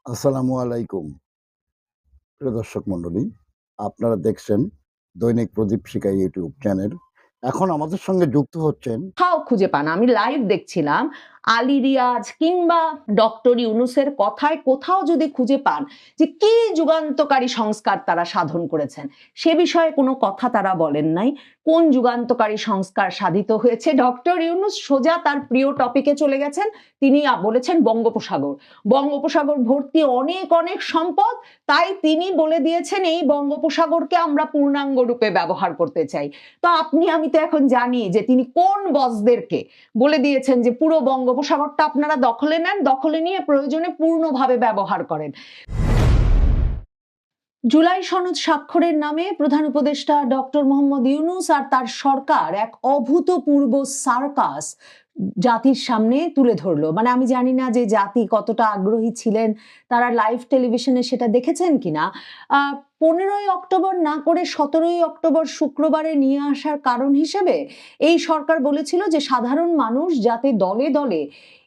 আসসালামু আলাইকুম। প্রিয় দর্শক মণ্ডলী, আপনারা দেখছেন দৈনিক প্রদীপ শিখা ইউটিউব চ্যানেল। এখন আমাদের সঙ্গে যুক্ত হচ্ছেন কোথাও খুঁজে পান। আমি লাইভ দেখছিলাম। আলী রিয়াজ কিংবা ডক্টর ইউনূসের কথায় কোথাও যদি খুঁজে পান যে কি যুগান্তকারী সংস্কার তারা সাধন করেছেন, সে বিষয়ে কোনো কথা তারা বলেন নাই। কোন যুগান্তকারী সংস্কার সাধিত হয়েছে? ডক্টর ইউনূস সোজা তার প্রিয় টপিকে চলে গেছেন। তিনি বলেছেন বঙ্গোপসাগর। বঙ্গোপসাগর ভর্তি অনেক অনেক সম্পদ, তাই তিনি বলে দিয়েছেন এই বঙ্গোপসাগরকে আমরা পূর্ণাঙ্গ রূপে ব্যবহার করতে চাই। তো আমি তো এখন জানি যে তিনি কোন বসদেরকে বলে দিয়েছেন যে পুরো বঙ্গোপসাগরটা আপনারা দখলে নেন, দখলে নিয়ে প্রয়োজনে পূর্ণভাবে ব্যবহার করেন। জুলাই সনদ স্বাক্ষরের নামে প্রধান উপদেষ্টা ডক্টর মোহাম্মদ ইউনূস আর তার সরকার এক অভূতপূর্ব সার্কাস জাতির সামনে তুলে ধরলো। মানে আমি জানি না যে জাতি কতটা আগ্রহী ছিলেন, তারা লাইভ টেলিভিশনে সেটা দেখেছেন কিনা। 15ই অক্টোবর না করে 17ই অক্টোবর শুক্রবারে নিয়ে আসার কারণ হিসেবে এই সরকার বলেছিল যে সাধারণ মানুষ যাতে দলে দলে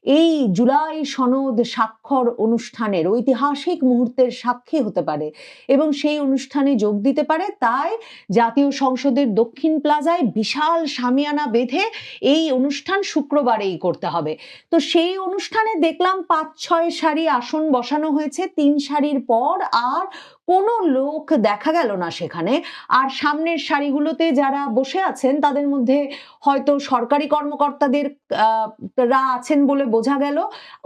এই জুলাই সনদ স্বাক্ষর অনুষ্ঠানের ঐতিহাসিক মুহূর্তের সাক্ষী হতে পারে এবং সেই অনুষ্ঠানে যোগ দিতে পারে, তাই জাতীয় সংসদের দক্ষিণ প্লাজায় বিশাল শামিয়ানা বেঁধে এই অনুষ্ঠান শুক্রবারেই করতে হবে। তো সেই অনুষ্ঠানে দেখলাম 5-6 সারি আসন বসানো হয়েছে, 3 সারির পর আর কোনো লোক দেখা গেল না সেখানে। আর সামনের সারিগুলোতে যারা বসে আছেন তাদের মধ্যে হয়তো সরকারি কর্মকর্তাদের রা আছেন বলে বোঝা গেল,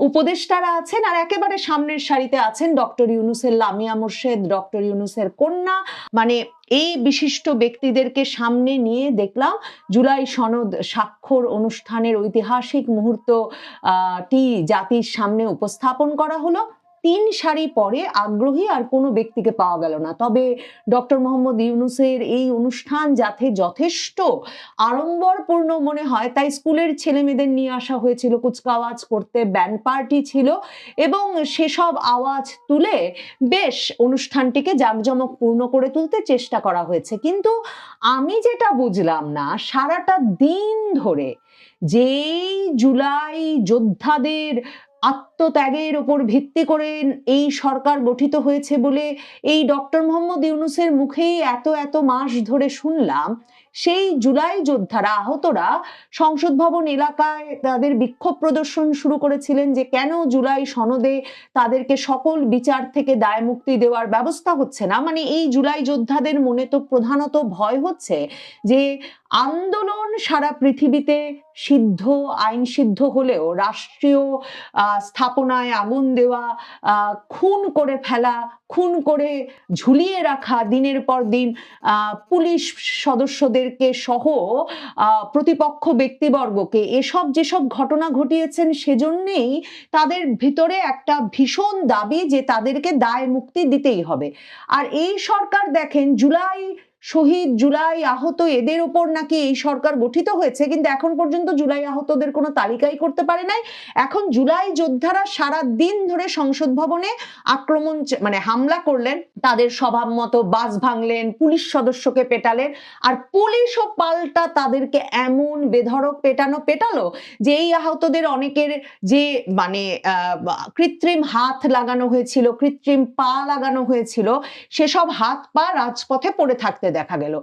উপদেষ্টারা আছেন, আর একেবারে সামনের সারিতে আছেন ডক্টর ইউনূসের লামিয়া মোর্শেদ, ডক্টর ইউনূসের কন্যা। মানে এই বিশিষ্ট ব্যক্তিদেরকে সামনে নিয়ে দেখলাম জুলাই সনদ স্বাক্ষর অনুষ্ঠানের ঐতিহাসিক মুহূর্ত টি জাতির সামনে উপস্থাপন করা হলো। 3 সারি পরে আগ্রহী আর কোনো ব্যক্তিকে পাওয়া গেল না। তবে ডক্টর মোহাম্মদ ইউনূসের এই অনুষ্ঠান যাতে যথেষ্ট আড়ম্বরপূর্ণ মনে হয়, তাই স্কুলের ছেলেমেয়েদের নিয়ে আসা হয়েছিল কুচকাওয়াজ করতে, ব্যান্ড পার্টি ছিল এবং সেসব আওয়াজ তুলে বেশ অনুষ্ঠানটিকে জাঁকজমকপূর্ণ করে তুলতে চেষ্টা করা হয়েছে। কিন্তু আমি যেটা বুঝলাম না, সারাটা দিন ধরে যেই জুলাই যোদ্ধাদের আত্মত্যাগের উপর ভিত্তি করে এই সরকার গঠিত হয়েছে বলে এই ডক্টর মোহাম্মদ ইউনূসের মুখেই এত এত মাস ধরে শুনলাম, সেই জুলাই যোদ্ধারা, আহতরা সংসদ ভবন এলাকায় তাদের বিক্ষোভ প্রদর্শন শুরু করেছিলেন যে কেন জুলাই সনদে তাদেরকে সকল বিচার থেকে দায় মুক্তি দেওয়ার ব্যবস্থা হচ্ছে না। মানে এই জুলাই যোদ্ধাদের মনে তো প্রধানত ভয় হচ্ছে যে আন্দোলন সারা পৃথিবীতে সিদ্ধ, আইন সিদ্ধ হলেও রাষ্ট্রীয় স্থাপনায় আগুন দেওয়া, খুন করে ফেলা, খুন করে ঝুলিয়ে রাখা দিনের পর দিন পুলিশ সদস্যদেরকে সহ প্রতিপক্ষ ব্যক্তিবর্গকে, এসব যেসব ঘটনা ঘটিয়েছেন সেজন্যেই তাদের ভিতরে একটা ভীষণ দাবি যে তাদেরকে দায় মুক্তি দিতেই হবে। আর এই সরকার দেখেন জুলাই শহীদ, জুলাই আহত, এদের উপর নাকি এই সরকার গঠিত হয়েছে, কিন্তু এখন পর্যন্ত জুলাই আহতদের কোনো তালিকাই করতে পারে নাই। এখন জুলাই যোদ্ধারা সারা দিন ধরে সংসদ ভবনে আক্রমণ মানে হামলা করলেন, তাদের স্বভাব মতো বাস ভাঙলেন, পুলিশ সদস্যকে পেটালেন, আর পুলিশও পাল্টা তাদেরকে এমন বেধড়ক পেটালো যে এই আহতদের অনেকের যে মানে কৃত্রিম হাত লাগানো হয়েছিল, কৃত্রিম পা লাগানো হয়েছিল, সেসব হাত পা রাজপথে পড়ে থাকতে দেখা গেল।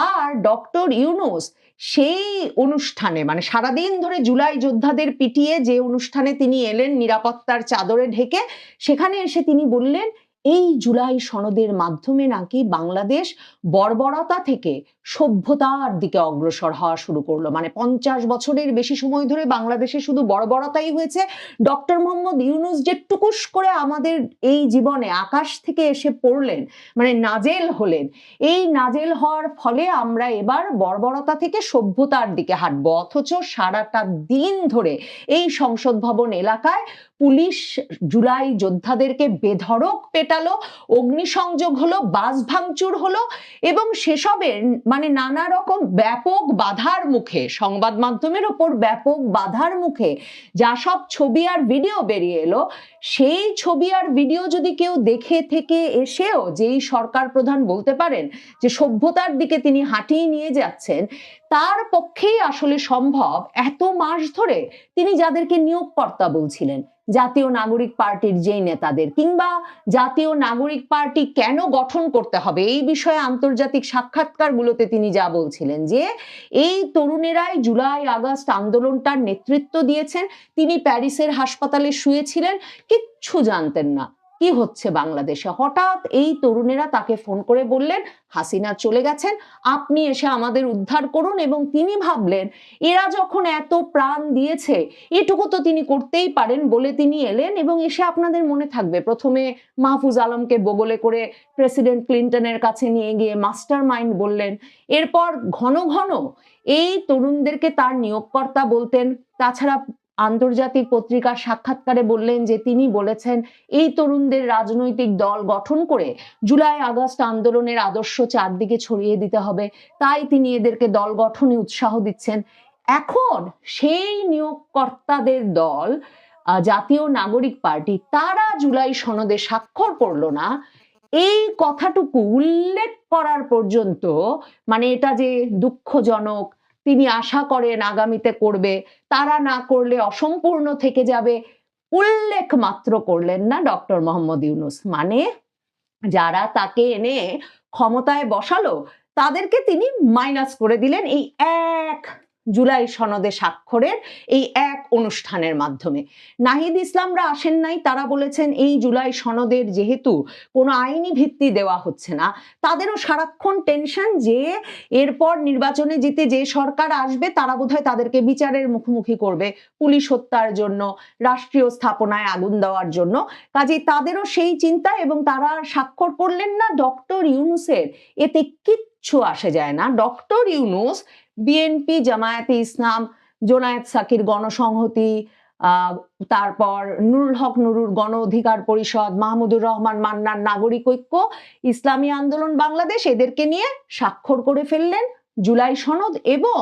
আর ডক্টর ইউনূস সেই অনুষ্ঠানে, মানে সারাদিন ধরে জুলাই যোদ্ধাদের পিটিয়ে যে অনুষ্ঠানে তিনি এলেন নিরাপত্তার চাদরে ঢেকে, সেখানে এসে তিনি বললেন এই জুলাই সনদের মাধ্যমে নাকি বাংলাদেশ বর্বরতা থেকে সভ্যতার দিকে অগ্রসর হওয়া শুরু করলো। মানে 50 বছরের বেশি সময় ধরে বাংলাদেশে শুধু বর্বরতাই হয়েছে। ডক্টর মোহাম্মদ ইউনূস যে টুকুস করে আমাদের এই জীবনে আকাশ থেকে এসে পড়লেন, মানে নাজেল হলেন, এই নাজেল হওয়ার ফলে আমরা এবার বর্বরতা থেকে সভ্যতার দিকে হাঁটবো। অথচ সারাটা দিন ধরে এই সংসদ ভবন এলাকায় পুলিশ জুলাই যোদ্ধাদেরকে বেধড়ক পেটালো, অগ্নিসংযোগ হলো, বাস ভাঙচুর হলো এবং সেসবের মানে নানা রকম ব্যাপক বাধার মুখে, সংবাদ মাধ্যমের ওপর ব্যাপক বাধার মুখে যা সব ছবি আর ভিডিও বেরিয়ে এলো, সেই ছবি আর ভিডিও যদি কেউ দেখে থেকে এসেও যেই সরকার প্রধান বলতে পারেন যে সভ্যতার দিকে তিনি হাঁটিয়ে নিয়ে যাচ্ছেন, তার পক্ষেই আসলে সম্ভব এত মাস ধরে তিনি যাদেরকে নিয়োগকর্তা বলছিলেন, জাতীয় নাগরিক পার্টির যেই নেতাদের, কিংবা জাতীয় নাগরিক পার্টি কেন গঠন করতে হবে এই বিষয়ে আন্তর্জাতিক সাক্ষাৎকারগুলোতে তিনি যা বলছিলেন যে এই তরুণেরাই জুলাই আগস্ট আন্দোলনটার নেতৃত্ব দিয়েছেন। তিনি প্যারিসের হাসপাতালে শুয়েছিলেন, কিচ্ছু জানতেন না কি হচ্ছে বাংলাদেশে। হঠাৎ এই তরুণেরা তাকে ফোন করে বললেন হাসিনা চলে গেছেন, আপনি এসে আমাদের উদ্ধার করুন। এবং তিনি ভাবলেন এরা যখন এত প্রাণ দিয়েছে এটুকু তো তিনি করতেই পারেন বলে তিনি এলেন। এবং এসে আপনাদের মনে থাকবে প্রথমে মাহফুজ আলমকে বগলে করে প্রেসিডেন্ট ক্লিন্টনের কাছে নিয়ে গিয়ে মাস্টার মাইন্ড বললেন। এরপর ঘন ঘন এই তরুণদেরকে তার নিয়োগকর্তা বলতেন। তাছাড়া আন্তর্জাতিক পত্রিকার সাক্ষাৎকারে বললেন যে তিনি বলেছেন এই তরুণদের রাজনৈতিক দল গঠন করে জুলাই আগস্ট আন্দোলনের আদর্শ চারদিকে ছড়িয়ে দিতে হবে, তাই তিনি এদেরকে দল গঠনে উৎসাহ দিচ্ছেন। এখন সেই নিয়োগকর্তাদের দল জাতীয় নাগরিক পার্টি, তারা জুলাই সনদে স্বাক্ষর করলো না, এই কথাটুকু উল্লেখ করার পর্যন্ত, মানে এটা যে দুঃখজনক, তিনি আশা করেন আগামীতে করবে, তারা না করলে অসম্পূর্ণ থেকে যাবে, উল্লেখ মাত্র করলেন না ডক্টর মোহাম্মদ ইউনূস। মানে যারা তাকে এনে ক্ষমতায় বসালো তাদেরকে তিনি মাইনাস করে দিলেন এই এক জুলাই সনদে স্বাক্ষরের এই এক অনুষ্ঠানের মাধ্যমে। নাহিদ ইসলামরা আসেন নাই, তারা বলেছেন এই জুলাই সনদের যেহেতু কোনো আইনি ভিত্তি দেওয়া হচ্ছে না, তাদেরও সারাক্ষণ টেনশন যে এরপর নির্বাচনে জিতে যে সরকার আসবে তারা বোধহয় তাদেরকে বিচারের মুখোমুখি করবে পুলিশ হত্যার জন্য, রাষ্ট্রীয় স্থাপনায় আগুন দেওয়ার জন্য। কাজেই তাদেরও সেই চিন্তা, এবং তারা স্বাক্ষর করলেন না ডক্টর ইউনূসের। এতে কিচ্ছু আসে যায় না। ডক্টর ইউনূস বিএনপি, জামায়াতে ইসলাম, জোনায়েদ সাকির গণসংহতি, তারপর নুরুল হক নুরুর গণ অধিকার পরিষদ, মাহমুদুর রহমান মান্নার নাগরিক ঐক্য, ইসলামী আন্দোলন বাংলাদেশ, এদেরকে নিয়ে স্বাক্ষর করে ফেললেন জুলাই সনদ। এবং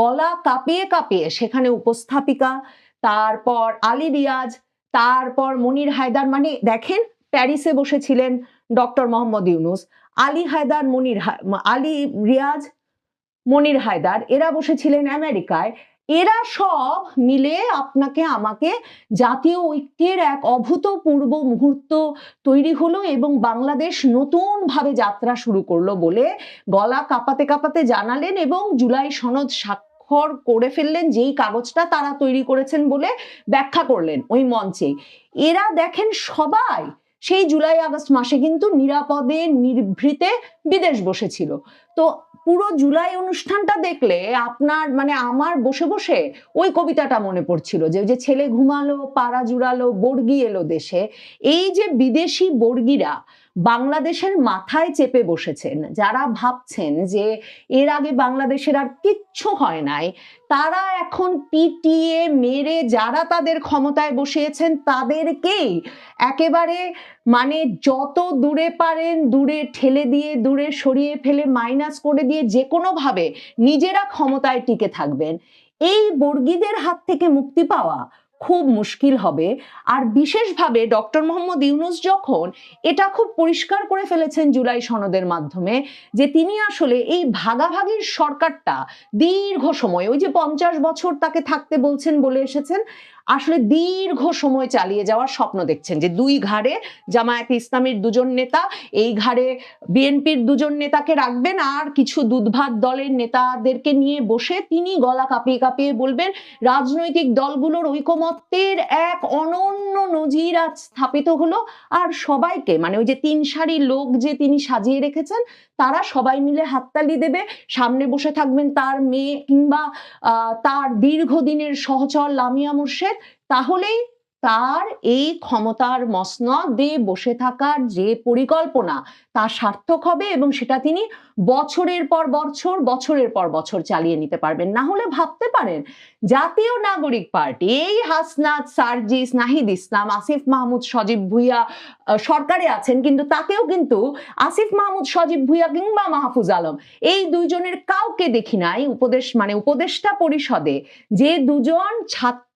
গলা কাঁপিয়ে কাঁপিয়ে সেখানে উপস্থাপিকা, তারপর আলী রিয়াজ, তারপর মনির হায়দার, মানে দেখেন প্যারিসে বসেছিলেন ডক্টর মোহাম্মদ ইউনূস, আলী হায়দার, আলী রিয়াজ, মনির হায়দার, এরা বসেছিলেন আমেরিকায়। এরা সব মিলে আপনাকে আমাকে জাতীয় ঐক্যের এক অভূতপূর্ব মুহূর্ত তৈরি হলো এবং বাংলাদেশ নতুন ভাবে যাত্রা শুরু করলো বলে গলা কাঁপাতে কাঁপাতে জানালেন। এবং জুলাই সনদ স্বাক্ষর করে ফেললেন, যেই কাগজটা তারা তৈরি করেছেন বলে ব্যাখ্যা করলেন ওই মঞ্চে। এরা দেখেন সবাই সেই জুলাই আগস্ট মাসে কিন্তু নিরাপদে নিভৃতে বিদেশ বসেছিল। তো পুরো জুলাই অনুষ্ঠানটা দেখলে আপনার, মানে আমার বসে বসে ওই কবিতাটা মনে পড়ছিল যে ছেলে ঘুমালো পাড়া জুড়ালো বর্গি এলো দেশে। এই যে বিদেশি বর্গিরা বাংলাদেশের মাথায় চেপে বসেছেন, যারা ভাবছেন যে এর আগে বাংলাদেশের আর কিচ্ছু হয় নাই, তারা এখন পিটিয়ে মেরে যারা তাদের ক্ষমতায় বসিয়েছেন তাদেরকেই একেবারে মানে যত দূরে পারেন দূরে ঠেলে দিয়ে, দূরে সরিয়ে ফেলে, মাইনাস করে দিয়ে যে কোনো ভাবে নিজেরা ক্ষমতায় টিকে থাকবেন। এই বর্গীদের হাত থেকে মুক্তি পাওয়া খুব মুশকিল হবে। আর বিশেষভাবে ডক্টর মোহাম্মদ ইউনূস যখন এটা খুব পরিষ্কার করে ফেলেছেন জুলাই সনদের মাধ্যমে যে তিনি আসলে এই ভাগাভাগির সরকারটা দীর্ঘ সময়, ওই যে 50 বছর তাকে থাকতে বলছেন বলে এসেছেন, আসলে দীর্ঘ সময় চালিয়ে যাওয়ার স্বপ্ন দেখছেন, যে দুই ঘাড়ে জামায়াতে ইসলামের দুজন নেতা, এই ঘাড়ে বিএনপির দুজন নেতাকে রাখবেন, আর কিছু দুধভাত দলের নেতাদেরকে নিয়ে বসে তিনি গলা কাঁপিয়ে কাঁপিয়ে বলবেন রাজনৈতিক দলগুলোর ঐকমত্যের এক অনন্য নজির আজ স্থাপিত হলো। আর সবাইকে, মানে ওই যে 3 সারির লোক যে তিনি সাজিয়ে রেখেছেন, তারা সবাই মিলে হাততালি দেবে, সামনে বসে থাকবেন তার মেয়ে কিংবা তার দীর্ঘদিনের সহচর লামিয়া মুর্শেদ। তাহলেই তার এই ক্ষমতার মসনদে বসে থাকার যে পরিকল্পনা তা সার্থক হবে এবং সেটা তিনি বছরের পর বছর, বছরের পর বছর চালিয়ে নিতে পারবেন। না হলে ভাবতে পারেন জাতীয় নাগরিক পার্টি, এই হাসনাত, সার্জিস, নাহিদ ইসলাম, আসিফ মাহমুদ, সজীব ভুইয়া সরকারে আছেন, কিন্তু তাতেও কিন্তু আসিফ মাহমুদ, সজীব ভুইয়া কিংবা মাহফুজ আলম এই দুইজনের কাউকে দেখি নাই উপদেষ্টা পরিষদে। যে দুজন ছাত্র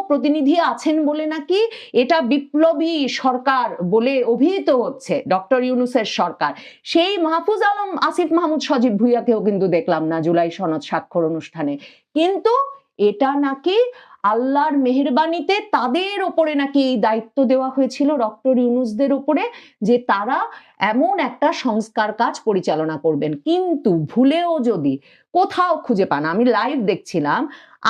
প্রতিনিধি আছেন বলে নাকি এটা বিপ্লবী সরকার বলে অভিহিত হচ্ছে ডক্টর ইউনূসের সরকার, সেই মাহফুজ আলম, আসিফ মাহমুদ, সজীব ভুইয়াকেও কিন্তু দেখলাম না জুলাই সনদ স্বাক্ষর অনুষ্ঠানে। কিন্তু এটা নাকি আল্লাহর মেহেরবানিতে তাদের ওপরে নাকি এই দায়িত্ব দেওয়া হয়েছিল ডক্টর ইউনূসদের ওপরে, যে তারা এমন একটা সংস্কার কাজ পরিচালনা করবেন। কিন্তু ভুলেও যদি কোথাও খুঁজে পান, আমি লাইভ দেখছিলাম,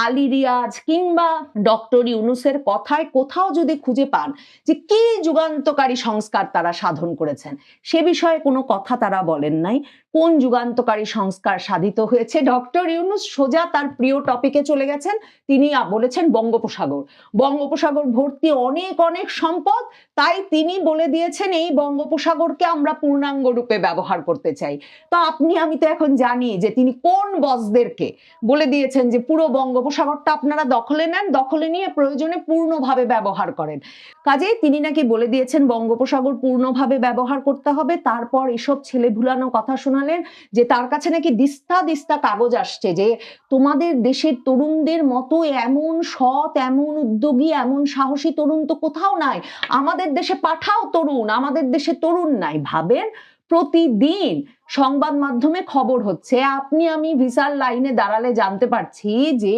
আলী রিয়াজ কিংবা ডক্টর ইউনূসের কথায় কোথাও যদি খুঁজে পান যে কি যুগান্তকারী সংস্কার তারা সাধন করেছেন, সে বিষয়ে কোনো কথা তারা বলেন নাই। কোন যুগান্তকারী সংস্কার সাধিত হয়েছে? ডক্টর ইউনূস সোজা তার প্রিয় টপিকে চলে গেছেন। তিনি বলেছেন বঙ্গোপসাগর, বঙ্গোপসাগর ভর্তি অনেক অনেক সম্পদ, তাই তিনি বলে দিয়েছেন এই বঙ্গোপসাগরকে আমরা পূর্ণাঙ্গ রূপে ব্যবহার করতে চাই। তো আমি তো এখন জানি যে তিনি কোন বসদেরকে বলে দিয়েছেন যে পুরো বঙ্গোপসাগরটা আপনারা দখলে নেন, দখলে নিয়ে প্রয়োজনে পূর্ণভাবে ব্যবহার করেন। কাজেই তিনি নাকি বলে দিয়েছেন বঙ্গোপসাগর পূর্ণভাবে ব্যবহার করতে হবে। তারপর এসব ছেলে ভুলানো কথা শোনালেন যে তার কাছে নাকি দিস্তা দিস্তা কাগজ আসছে যে তোমাদের দেশের তরুণদের মতো এমন সৎ, এমন উদ্যোগী, এমন সাহসী তরুণ তো কোথাও নাই, আমাদের দেশে পাঠাও তরুণ, আমাদের দেশে তরুণ নাই। ভাবেন, প্রতিদিন সংবাদ মাধ্যমে খবর হচ্ছে, আমি ভিসার লাইনে দাঁড়ালে জানতে পারছি যে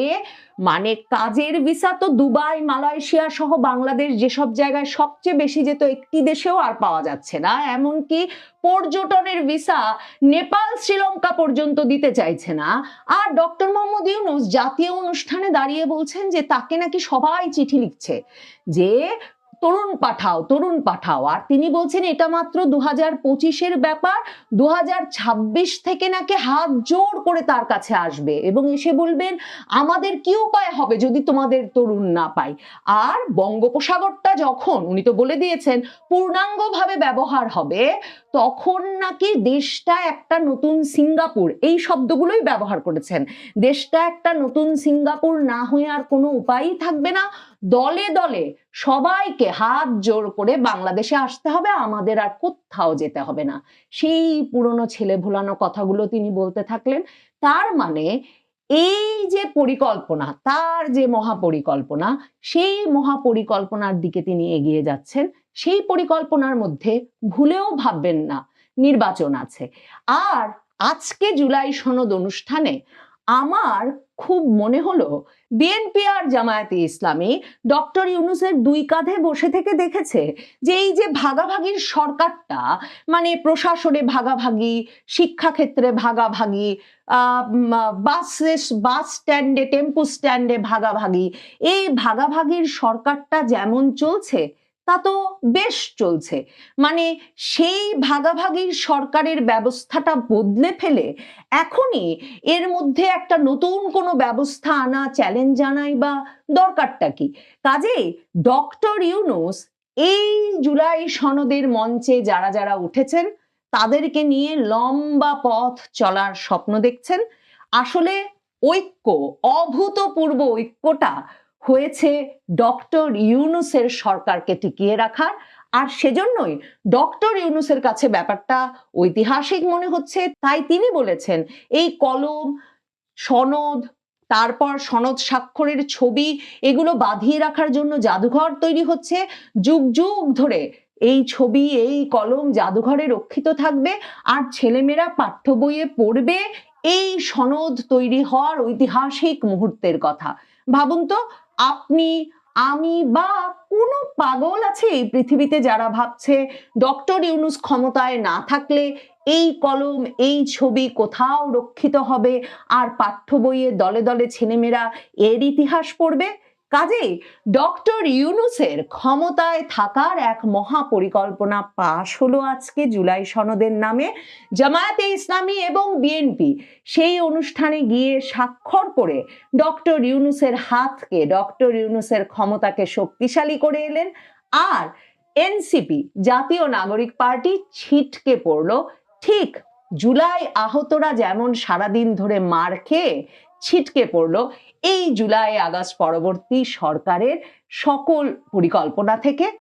মানে কাজের ভিসা তো দুবাই, মালয়েশিয়া সহ বাংলাদেশ যেসব জায়গায় সবচেয়ে বেশি যেত, একটি দেশেও আর পাওয়া যাচ্ছে না। এমনকি পর্যটনের ভিসা নেপাল, শ্রীলঙ্কা পর্যন্ত দিতে চাইছে না। আর ডক্টর মোহাম্মদ ইউনূস জাতীয় অনুষ্ঠানে দাঁড়িয়ে বলছেন যে তাকে নাকি সবাই চিঠি লিখছে যে তরুণ পাঠাও, তরুণ পাঠাও। আর তিনি বলছেন এটা মাত্র 2025-এর ব্যাপার, 2026 থেকে নাকি হাত জোর করে তার কাছে আসবে এবং এসে বলবেন আমাদের কি উপায় হবে যদি তোমাদের তরুণ না পাই। আর বঙ্গোপসাগরটা যখন, উনি তো বলে দিয়েছেন, পূর্ণাঙ্গভাবে ব্যবহার হবে, তখন নাকি দেশটা একটা নতুন সিঙ্গাপুর, এই শব্দগুলোই ব্যবহার করেছেন, দেশটা একটা নতুন সিঙ্গাপুর না হয়ে আর কোনো উপায়ই থাকবে না। দলে দলে সবাইকে হাত জোর করে বাংলাদেশে আসতে হবে, আমাদের আর কোথাও যেতে হবে না। সেই পুরনো ছেলে ভোলানো কথাগুলো তিনি বলতে থাকলেন। তার মানে এই যে পরিকল্পনা, তার যে মহাপরিকল্পনা, সেই মহাপরিকল্পনার দিকে তিনি এগিয়ে যাচ্ছেন। সেই পরিকল্পনার মধ্যে ভুলেও ভাববেন না নির্বাচন আছে। আর আজকে জুলাই সনদ অনুষ্ঠানে আমার খুব মনে হলো বিএনপি আর জামায়াতে ইসলামী ডক্টর ইউনূসের দুই কাঁধে বসে থেকে দেখেছে যে এই যে ভাগাভাগির সরকারটা, মানে প্রশাসনে ভাগাভাগি, শিক্ষাক্ষেত্রে ভাগাভাগি, বাস স্ট্যান্ডে, টেম্পো স্ট্যান্ডে ভাগাভাগি, এই ভাগাভাগির সরকারটা যেমন চলছে তা তো বেশ চলছে। মানে সেই ভাগাভাগির সরকারের ব্যবস্থাটা বদলে ফেলে এখনই এর মধ্যে একটা নতুন কোনো ব্যবস্থা আনা, চ্যালেঞ্জ জানাই বা দরকারটা কি? কাজেই ডক্টর ইউনূস এই জুলাই সনদের মঞ্চে যারা যারা উঠেছেন তাদেরকে নিয়ে লম্বা পথ চলার স্বপ্ন দেখছেন। আসলে ঐক্য, অভূতপূর্ব ঐক্যটা হয়েছে ডক্টর ইউনূসের সরকারকে টিকিয়ে রাখার। আর সেজন্যই ডক্টর ইউনূসের কাছে ব্যাপারটা ঐতিহাসিক মনে হচ্ছে। তাই তিনি বলেছেন এই কলম, সনদ, তারপর সনদ স্বাক্ষরের ছবি, এগুলো বাঁধিয়ে রাখার জন্য জাদুঘর তৈরি হচ্ছে। যুগ যুগ ধরে এই ছবি, এই কলম জাদুঘরে রক্ষিত থাকবে আর ছেলেমেয়েরা পাঠ্য বইয়ে পড়বে এই সনদ তৈরি হওয়ার ঐতিহাসিক মুহূর্তের কথা। ভাবুন তো, আপনি, আমি বা কোনো পাগল আছে এই পৃথিবীতে যারা ভাবছে ডক্টর ইউনূস ক্ষমতায় না থাকলে এই কলম, এই ছবি কোথাও রক্ষিত হবে আর পাঠ্য বইয়ে দলে দলে ছেলেমেয়েরা এর ইতিহাস পড়বে? কাজেই ডক্টর ইউনূসের ক্ষমতায় থাকার এক মহাপরিকল্পনা পাশ হলো আজকে জুলাই সনদের নামে। জামায়াতে ইসলামী এবং বিএনপি সেই অনুষ্ঠানে গিয়ে স্বাক্ষর করে ডক্টর ইউনূসের হাতকে, ডক্টর ইউনূসের ক্ষমতাকে শক্তিশালী করে এলেন। আর এনসিপি, জাতীয় নাগরিক পার্টি, ছিটকে পড়লো। ঠিক জুলাই আহতরা যেমন সারাদিন ধরে মার খেয়ে ছিটকে পড়লো এই জুলাই আগস্ট পরবর্তী সরকারের সকল পরিকল্পনা থেকে।